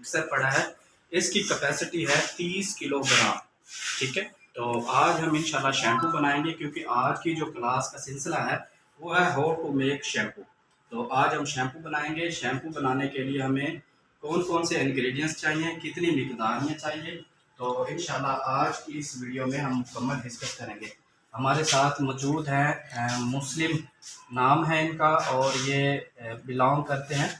Mixer पड़ा है, इसकी कैपेसिटी है 30 किलोग्राम। ठीक है, तो आज हम इंशाल्लाह शैम्पू बनाएंगे, क्योंकि आज की जो क्लास का सिलसिला है वो है हाउ टू मेक शैम्पू। तो आज हम शैम्पू बनाएंगे। शैम्पू बनाने के लिए हमें कौन कौन से इंग्रेडिएंट्स चाहिए, कितनी मिकदार में चाहिए, तो इंशाल्लाह आज की इस वीडियो में हम मुकम्मल डिस्कस करेंगे। हमारे साथ मौजूद हैं मुस्लिम नाम है इनका, और ये बिलोंग करते हैं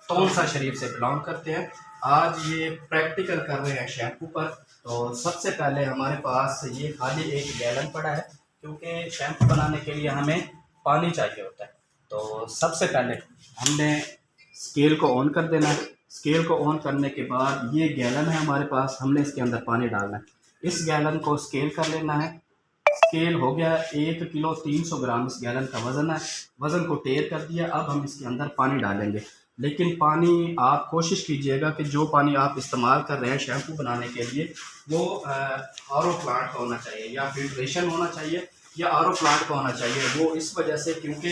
तौनसा शरीफ से बिलोंग करते हैं। आज ये प्रैक्टिकल कर रहे हैं शैम्पू पर। तो सबसे पहले हमारे पास ये खाली एक गैलन पड़ा है, क्योंकि शैम्पू बनाने के लिए हमें पानी चाहिए होता है। तो सबसे पहले हमने स्केल को ऑन कर देना है। स्केल को ऑन करने के बाद ये गैलन है हमारे पास, हमने इसके अंदर पानी डालना है। इस गैलन को स्केल कर लेना है। स्केल हो गया 1 किलो 300 ग्राम इस गैलन का वज़न है। वज़न को टेर कर दिया। अब हम इसके अंदर पानी डालेंगे, लेकिन पानी आप कोशिश कीजिएगा कि जो पानी आप इस्तेमाल कर रहे हैं शैम्पू बनाने के लिए वो आर ओ प्लांट का होना चाहिए, या फिल्ट्रेशन होना चाहिए, या आर ओ प्लांट का होना चाहिए। वो इस वजह से क्योंकि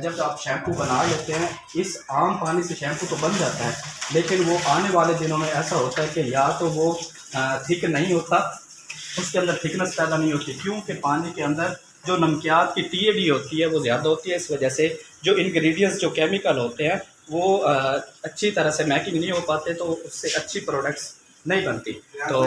जब आप शैम्पू बना लेते हैं, इस आम पानी से शैम्पू तो बन जाता है, लेकिन वो आने वाले दिनों में ऐसा होता है कि या तो वो थिक नहीं होता, उसके अंदर थिकनेस पैदा नहीं होती, क्योंकि पानी के अंदर जो नमकियात की टीएडी होती है वो ज़्यादा होती है। इस वजह से जो इंग्रेडिएंट्स जो केमिकल होते हैं वो अच्छी तरह से मैकिंग नहीं हो पाते, तो उससे अच्छी प्रोडक्ट्स नहीं बनती। तो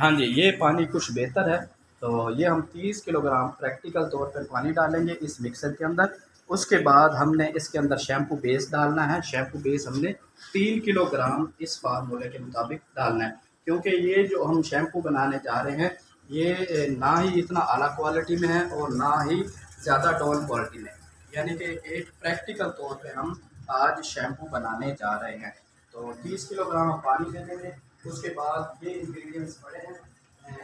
हाँ जी, ये पानी कुछ बेहतर है। तो ये हम 30 किलोग्राम प्रैक्टिकल तौर पर पानी डालेंगे इस मिक्सर के अंदर। उसके बाद हमने इसके अंदर शैम्पू बेस डालना है। शैम्पू बेस हमने 3 किलोग्राम इस फार्मूले के मुताबिक डालना है, क्योंकि ये जो हम शैम्पू बनाने जा रहे हैं ये ना ही इतना आला क्वालिटी में है और ना ही ज़्यादा डाउन क्वालिटी में, यानी कि एक प्रैक्टिकल तौर पे हम आज शैम्पू बनाने जा रहे हैं। तो 30 किलोग्राम पानी दे देंगे। उसके बाद ये इंग्रेडिएंट्स पड़े हैं,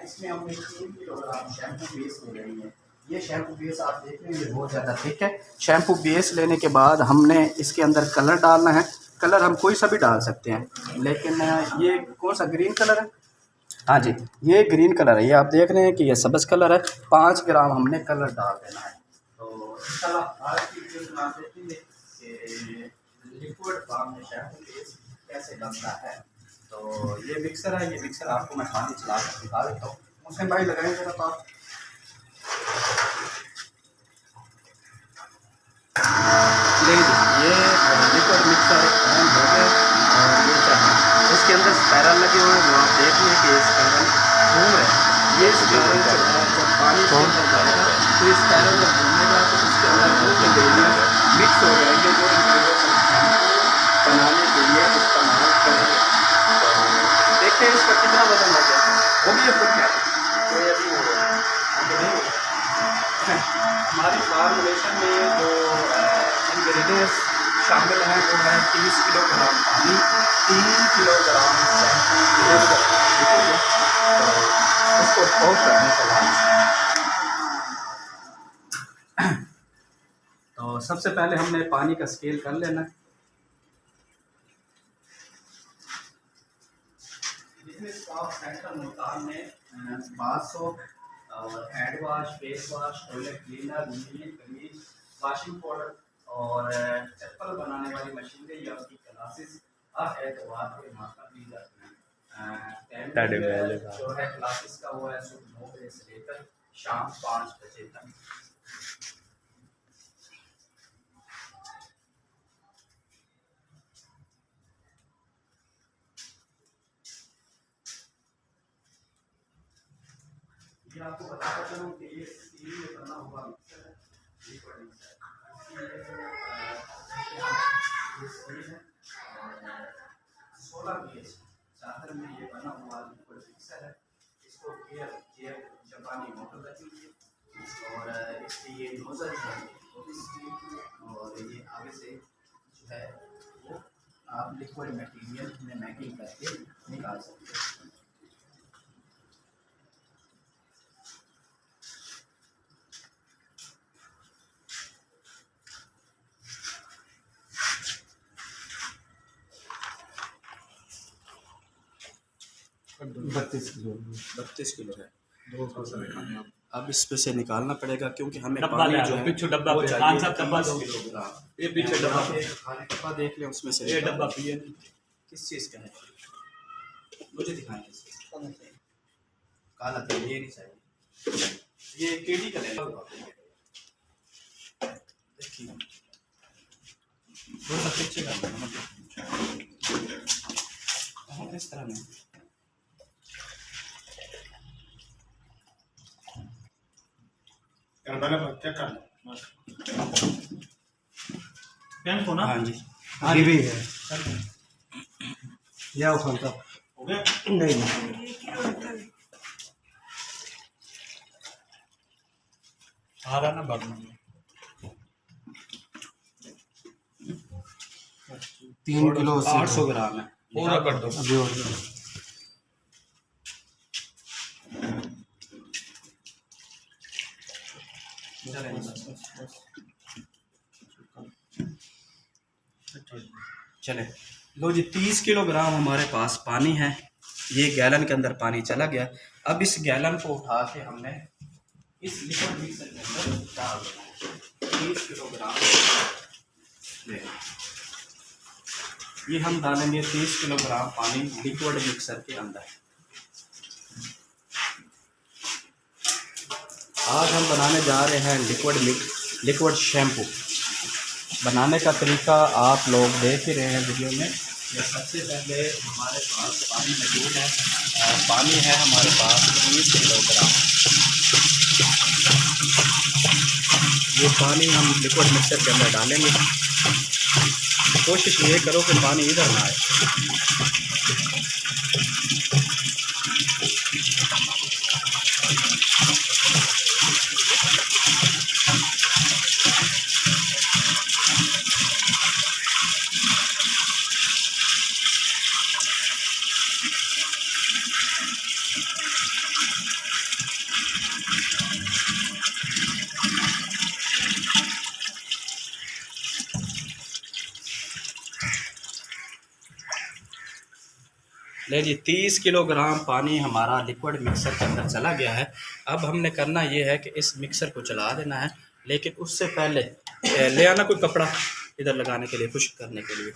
इसमें हमने 3 किलोग्राम शैम्पू बेस ले रही है। ये शैम्पू बेस आप देख रहे हैं ये बहुत ज़्यादा थिक है। शैम्पू बेस लेने के बाद हमने इसके अंदर कलर डालना है। कलर हम कोई सा भी डाल सकते हैं, लेकिन ये कौन सा ग्रीन कलर है? हाँ जी, ये ग्रीन कलर है। ये आप देख रहे हैं कि ये सब्ज़ कलर है। 5 ग्राम हमने कलर डाल देना है। तो इंशाल्लाह आज की वीडियो में आप देखेंगे कि लिक्विड फॉर्म में शैम्पू बेस कैसे बनता है। तो ये मिक्सर है, ये मिक्सर आपको मैं पानी चला कर दिखा देता हूँ। मुझसे भाई लगाएंगे जरा, तो आप ये लिक्विड मिक्सर ऑन हो गया और ये चाहिए। इसके अंदर स्पायरल लगे हुए हैं, वो आप देख लें कि स्पायरल घूम रहे हैं। ये स्पायरल जब पानी के अंदर जाएगा तो इस स्पायरल जब घूमेगा तो उसके अंदर मिक्स हो जाएंगे, जो बनाने के लिए इस्तेमाल करेंगे। तो देखते हैं इसका कितना वजन हो गया। हो गया फिर क्या कोई अभी हो गया नहीं होगा। हमारी फार्मूलेशन में जो इंग्रेडिएंट्स शामिल हैं वो है 30 किलोग्राम पानी, 3 किलोग्राम शैम्पू, तो उसको ठोक करने के बाद तो सबसे पहले हमने पानी का स्केल कर लेना है। सेंट्रल मुल्तान में बाथ सोप और hand wash, face wash, toilet cleaner, कमीज, वॉशिंग पाउडर और चप्पल बनाने वाली मशीनरी या उसकी क्लासेस हर एतवार के मात्रा दी जाती हैं। जो है क्लासेस का वो है सुबह 9 बजे से लेकर शाम 5 बजे तक। ये आपको बताता चलूँ कि ये स्टील में बना हुआ मिक्सर है, लिक्विड मिक्सर। ये स्टील है और 16 पीएच चादर में ये बना हुआ लिक्विड मिक्सर है। इसको केयर जापानी मोटर लगी हुई है और इसकी ये नोजल है वो भी स्टील की है, और ये आगे से जो है वो आप लिक्विड मटेरियल में मैकिंग करके निकाल सकते हैं। बत्तीस किलो है। अब इस पे से निकालना पड़ेगा, क्योंकि हमें पानी जो है पीछे डब्बा पे ये पीछे डब्बा खाली डब्बा देख लें, उसमें से ये डब्बा पिए किस चीज़ का है? मुझे दिखाएं। काला तेल ये नहीं चाहिए, ये केडी का ले लो। देखिए थोड़ा सा पीछे करना इस तरह में। क्या करना पेन को ना? हाँ जी, हाँ भी है या उखानता हो गया? नहीं आ रहा ना बाद में 3 किलो 800 ग्राम है पूरा कर दो अभी और चले। लो जी 30 किलोग्राम हमारे पास पानी है, ये गैलन के अंदर पानी चला गया। अब इस गैलन को उठा के हमने इस लिक्विड मिक्सर के अंदर डाल देना है। 30 किलोग्राम ये हम डालेंगे 30 किलोग्राम पानी लिक्विड मिक्सर के अंदर। आज हम बनाने जा रहे हैं लिक्विड शैम्पू। बनाने का तरीका आप लोग देख ही रहे हैं वीडियो में। ये सबसे पहले हमारे पास पानी मौजूद है, पानी है हमारे पास 30 किलोग्राम। ये पानी हम लिक्विड मिक्सर के अंदर डालेंगे। कोशिश ये करो कि पानी इधर ना आए। ले जी 30 किलोग्राम पानी हमारा लिक्विड मिक्सर के अंदर चला गया है। अब हमने करना ये है कि इस मिक्सर को चला देना है, लेकिन उससे पहले ले आना कोई कपड़ा इधर लगाने के लिए, खुश्क करने के लिए।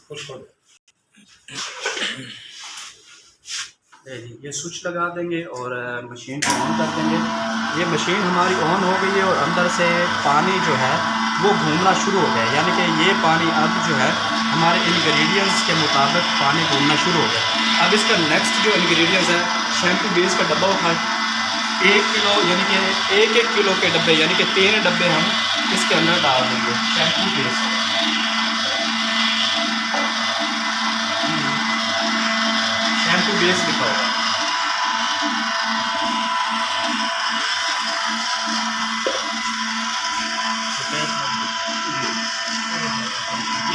ले जी ये स्विच लगा देंगे और मशीन को ऑन कर देंगे। ये मशीन हमारी ऑन हो गई है और अंदर से पानी जो है वो घूमना शुरू हो गया, यानी कि ये पानी अब जो है हमारे इंग्रेडिएंट्स के मुताबिक पानी घूमना शुरू हो गया। अब इसका नेक्स्ट जो इंग्रेडिएंट्स है, शैम्पू बेस का डब्बा उठाएं 1 किलो, यानी कि 1-1 किलो के डब्बे, यानी कि 3 डब्बे हम इसके अंदर डाल देंगे शैम्पू बेस। शैम्पू बेस लिखा होगा।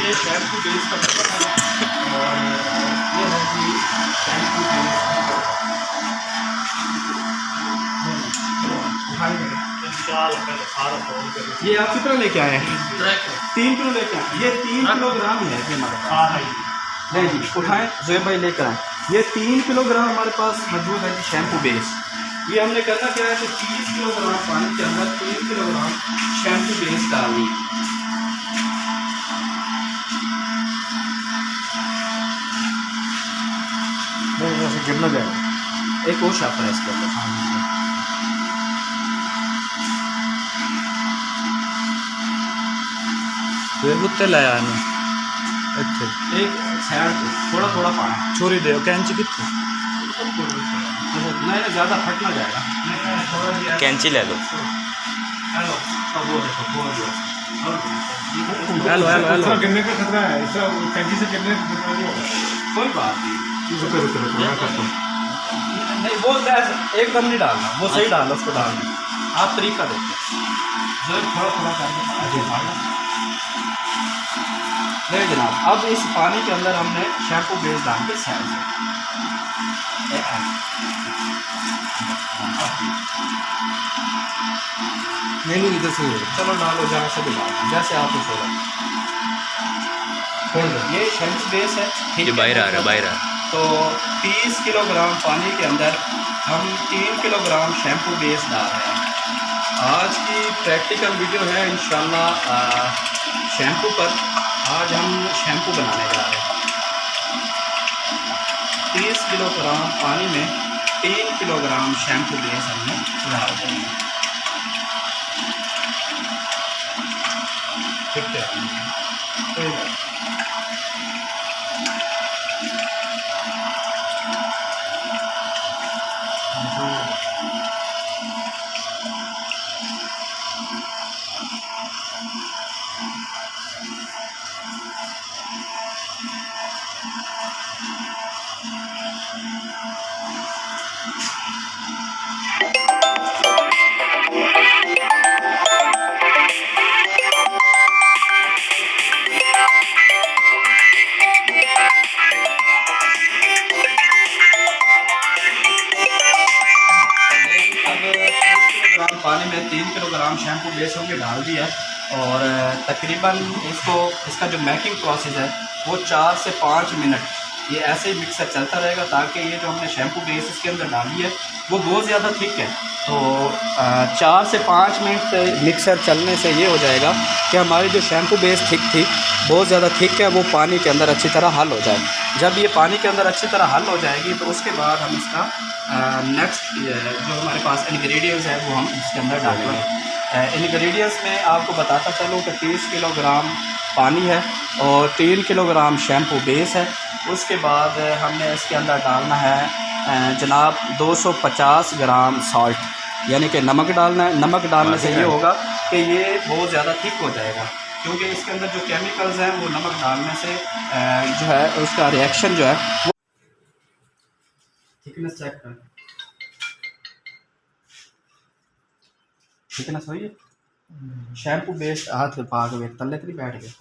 ये शैम्पू बेस का डब्बा है और ये है कि शैम्पू बेस ये आप कितना लेके आए हैं? 3 किलो लेके आए। ये 3 किलोग्राम ही है कि हमारे पास। नहीं जी उठाएं, ज़ुबैर भाई लेकर आए। ये 3 किलोग्राम हमारे पास मौजूद है कि शैम्पू बेस। ये हमने करना क्या है कि 30 किलोग्राम पानी के अंदर 3 किलोग्राम शैम्पू बेस डालनी। गिरना जाएगा। एक और शापर है इसके अंदर। उत्ते लाया ने अच्छे एक साइड पे थोड़ा थोड़ा पानी छोरी दे कैंची कितनी नहीं ज़्यादा फट ना जाएगा। कैंची ले लो हेलो अब वो देखो हेलो हेलो हेलो गिरने का खतरा है, इसका कैंची से गिरने का खतरा नहीं होगा। कोई बात नहीं। रुको नहीं वो एकदम नहीं डालना, वो सही डालना, उसको डालना आप तरीका देखो जरूर थोड़ा थोड़ा करके डालना। नहीं जनाब, अब इस पानी के अंदर हमने शैम्पू बेस डाल के साइड से नहीं इधर से चलो डालो, जहाँ से भी डालो जैसे आप उसे खोल दो। ये शैम्पू बेस है, ठीक है, बाहर आ रहा है बाहर आ रहा है। तो 30 किलोग्राम पानी के अंदर हम 3 किलोग्राम शैम्पू बेस डाल रहे हैं। आज की प्रैक्टिकल वीडियो है इंशाल्लाह शैम्पू पर। आज हम शैम्पू बनाने जा रहे हैं। 30 किलोग्राम पानी में 3 किलोग्राम शैम्पू बेस हमने डाल देंगे। ठीक है, कोई बात पानी में 3 किलोग्राम शैम्पू बेस हमने डाल दिया और तकरीबन इसका जो मेकिंग प्रोसेस है वो 4 से 5 मिनट ये ऐसे ही मिक्सर चलता रहेगा, ताकि ये जो हमने शैम्पू बेस इसके अंदर डाली है वो बहुत ज़्यादा थिक है। तो 4 से 5 मिनट मिक्सर चलने से ये हो जाएगा कि हमारी जो शैम्पू बेस थिक थी बहुत ज़्यादा थिक है, वो पानी के अंदर अच्छी तरह हल हो जाए। जब ये पानी के अंदर अच्छी तरह हल हो जाएगी तो उसके बाद हम इसका नेक्स्ट जो हमारे पास इंग्रेडिएंट्स है वो हम इसके अंदर डालेंगे। इंग्रेडिएंट्स में आपको बताता चलूँ कि 30 किलोग्राम पानी है और 3 किलोग्राम शैम्पू बेस है। उसके बाद हमने इसके अंदर डालना है जनाब 250 ग्राम सॉल्ट, यानी कि नमक डालना है। नमक डालने से ये होगा कि ये बहुत ज़्यादा थिक हो जाएगा, क्योंकि इसके अंदर जो केमिकल्स हैं वो नमक डालने से जो है उसका रिएक्शन जो है वो थिकनेस चेक कर, थिकनेस हुई है। शैम्पू बेस हाथ पा के तले करी बैठ गए।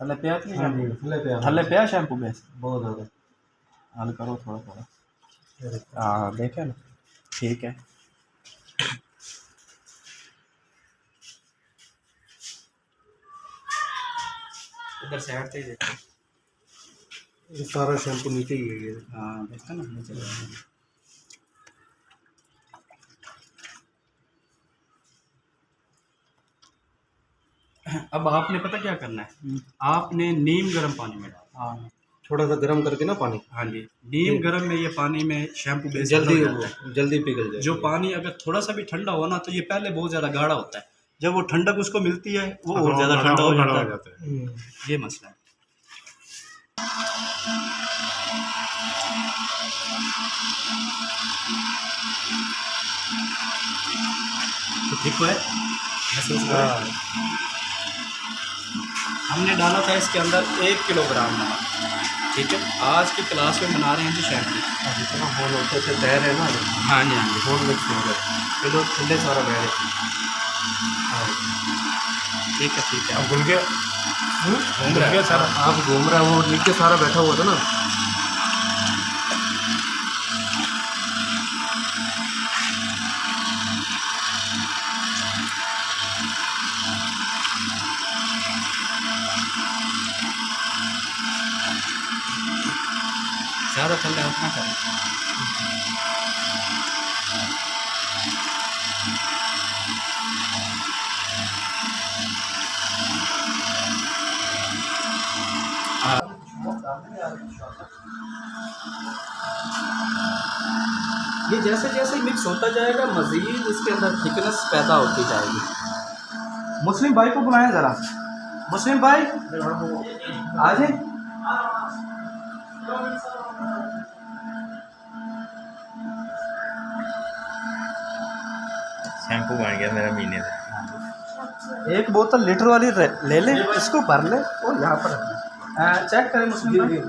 थले पे थले पे शैम्पू बेस बहुत ज़्यादा हल करो थोड़ा थोड़ा। हाँ देखे ना, ठीक है। इधर साइड से देखो, ये सारा शैम्पू नीचे ही है ये। हाँ देखा ना नीचे। अब आपने पता क्या करना है, आपने नीम गर्म पानी में डालना। हाँ, थोड़ा सा गर्म करके ना पानी। हाँ जी, नीम गर्म में ये पानी में शैम्पू बेस जल्दी पिघल जाए। जो पानी अगर थोड़ा सा भी ठंडा हो ना तो ये पहले बहुत ज़्यादा गाढ़ा होता है, जब वो ठंडक उसको मिलती है वो और ज़्यादा ठंडा हो जाता है। ये मसला है। तो ठीक है, हमने डाला था इसके अंदर 1 किलोग्राम नमक। ठीक है, आज की क्लास में बना रहे हैं जी शैम्पू। जितना होल होते थे तैर है ना। हाँ जी, हाँ जी, होल मिक्स हो गए चलो ठंडे सारा बह रहे। ठीक है ठीक है, अब घूम गया घूम रहा है सारा। आप घूम रहा है, वो नीचे सारा बैठा हुआ था ना। ज़्यादा ठंडा उतना करें। ये जैसे जैसे मिक्स होता जाएगा मज़ीद इसके अंदर थिकनेस पैदा होती जाएगी। मुस्लिम भाई को बुलाएं ज़रा, मुस्लिम भाई आ जाए। शैम्पू बन गया मेरा महीने से। एक बोतल लीटर वाली ले ले, इसको भर ले और यहाँ पर रखना। चेक करें मुस्लिम भाई,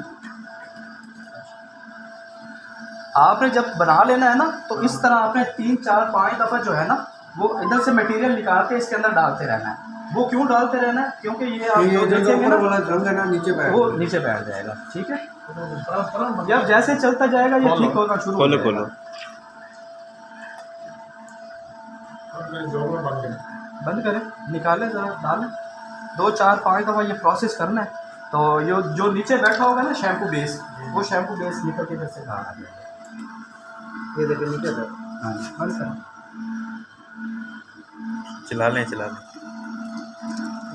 आपने जब बना लेना है ना तो इस तरह आपने 3 4 5 दफ़ा जो है ना वो इधर से मटेरियल निकाल के इसके अंदर डालते रहना है। वो क्यों डालते रहना है, क्योंकि ये आप देखेंगे ना वाला जंग है ना नीचे बैठ वो नीचे बैठ जाएगा। ठीक है, जब जैसे चलता जाएगा ये ठीक होना शुरू हो जाएगा। खोलो बंद करें, निकालें ज़रा, डालें 2 4 5 दफ़ा ये प्रोसेस करना है। तो ये जो नीचे बैठा होगा ना शैम्पू बेस, वो शैम्पू बेस निकल के इधर से बाहर आ जाएगा। ये देखिए नीचे बैठ। हाँ बंद करें। चला लें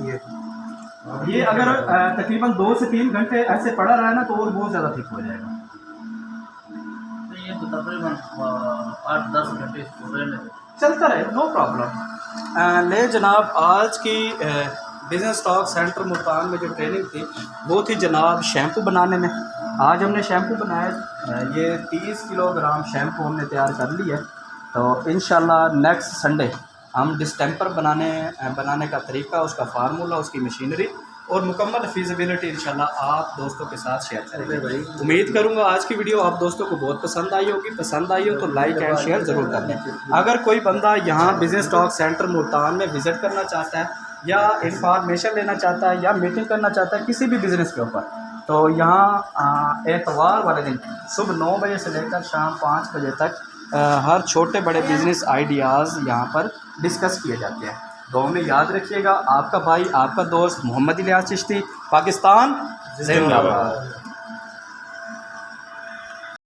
ये ये अगर तकरीबन 2 से 3 घंटे ऐसे पड़ा रहा है ना तो और बहुत ज़्यादा थिक हो जाएगा। ये तो तकरीबन 8-10 घंटे चलता रहे, नो प्रॉब्लम। ले जनाब, आज की बिज़नेस टॉक सेंटर मुल्तान में जो ट्रेनिंग थी वो थी जनाब शैम्पू बनाने में। आज हमने शैम्पू बनाया, ये 30 किलोग्राम शैम्पू हमने तैयार कर लिया। तो इंशाल्लाह नेक्स्ट संडे हम डिस्टेंपर बनाने का तरीका, उसका फार्मूला, उसकी मशीनरी और मुकम्मल फीजिबिलिटी इंशाल्लाह आप दोस्तों के साथ शेयर करेंगे। उम्मीद करूंगा आज की वीडियो आप दोस्तों को बहुत पसंद आई होगी। पसंद आई हो तो लाइक एंड शेयर ज़रूर कर दें। अगर कोई बंदा यहाँ बिज़नेस टॉक सेंटर मुल्तान में विज़िट करना चाहता है या इंफॉर्मेशन लेना चाहता है या मीटिंग करना चाहता है किसी भी बिज़नेस के ऊपर, तो यहाँ एतवार वाले दिन सुबह 9 बजे से लेकर शाम 5 बजे तक हर छोटे बड़े बिज़नेस आइडियाज़ यहाँ पर डिस्कस किए जाते हैं। दुआ में याद रखिएगा। आपका भाई, आपका दोस्त मोहम्मद इलियास चिश्ती, पाकिस्तान जिंदाबाद।